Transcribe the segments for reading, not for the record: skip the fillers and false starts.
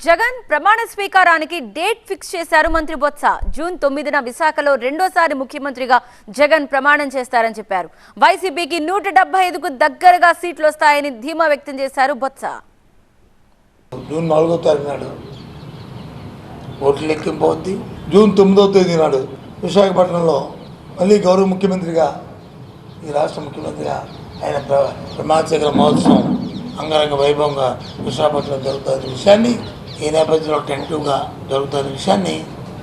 జగన్ ప్రమాణ స్వీకారానికి date fix చేశారు మంత్రి బొత్స. జూన్ 9న విశాఖలో రెండోసారి ముఖ్యమంత్రిగా జగన్ ప్రమాణం చేస్తారని చెప్పారు. వైసీపీకి 175కు దగ్గరగా సీట్లు వస్తాయని ధీమా వ్యక్తం చేశారు బొత్స. జూన్ 4వ తారీఖు నాడు ఓట్ల లెక్కింపు అవుద్ది. జూన్ 9వ తేదీ నాడు విశాఖపట్నంలో మళ్ళీ గౌరవ ముఖ్యమంత్రిగా ఈ రాష్ట్ర ముఖ్యమంత్రిగా ఆయన ప్రమాణ స్వీకార మహోత్సవం అంగరంగ వైభవంగా విశాఖపట్నంలో జరుగుతున్న విషయాన్ని ఈ నేపథ్యంలో టెంటివ్గా జరుగుతున్న విషయాన్ని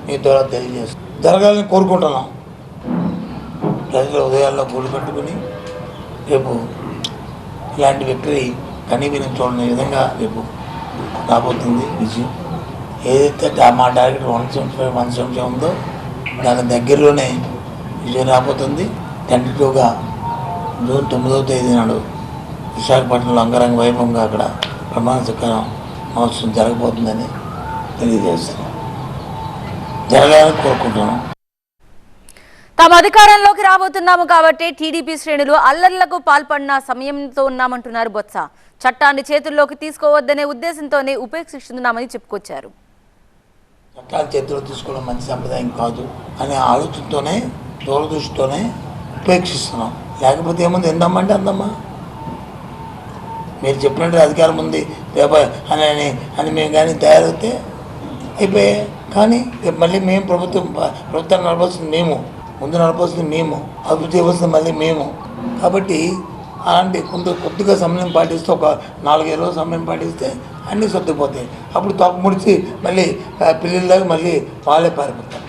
మీ ద్వారా తెలియజేస్తాం. జరగాలని కోరుకుంటున్నాం. ప్రజల ఉదయాల్లో గూడు కట్టుకుని రేపు ఇలాంటి విక్టరీ కనీవిని చూడని విధంగా రేపు రాబోతుంది విజయం. ఏదైతే మా టార్గెట్ 175 ఉందో దాని దగ్గరలోనే విజయం రాబోతుంది. టెంటివ్గా జూన్ 9వ తేదీ నాడు విశాఖపట్నంలో అంగరంగ వైభవంగా అక్కడ ప్రమాణ స్వీకారం మహోత్సవం జరగబోతుందని తెలియజేస్తున్నాం. జరగాలని కోరుకుంటున్నాం. తాము అధికారంలోకి రాబోతున్నాము కాబట్టి టీడీపీ శ్రేణులు అల్లర్లకు పాల్పడిన సమయంతో ఉన్నామంటున్నారు బొత్స. చట్టాన్ని చేతుల్లోకి తీసుకోవద్దనే ఉద్దేశంతోనే ఉపేక్షిస్తున్నామని చెప్పుకొచ్చారు. చట్టాన్ని చేతుల్లో తీసుకోవడం మంచి సంప్రదాయం కాదు అనే ఆలోచనతోనే దూరదృష్టితోనే ఉపేక్షిస్తున్నాం. లేకపోతే ఏముంది, ఎందమ్మంటే అందమ్మా, మీరు చెప్పినట్టు అధికారం ఉంది రేపు అని మేము కానీ తయారైతే అయిపోయాయి. కానీ మళ్ళీ మేము ప్రభుత్వాన్ని నడపాల్సింది మేము, ముందు నడపాల్సింది మేము, అభివృద్ధి ఇవ్వాల్సింది మళ్ళీ మేము. కాబట్టి అలాంటి కొద్దిగా సమయం పాటిస్తే ఒక 4-5 రోజులు సమయం పాటిస్తే అన్నీ సర్దుకుపోతాయి. అప్పుడు తప్పు ముడిచి మళ్ళీ పిల్లల్లాగా మళ్ళీ వాళ్ళే పారిపోతారు.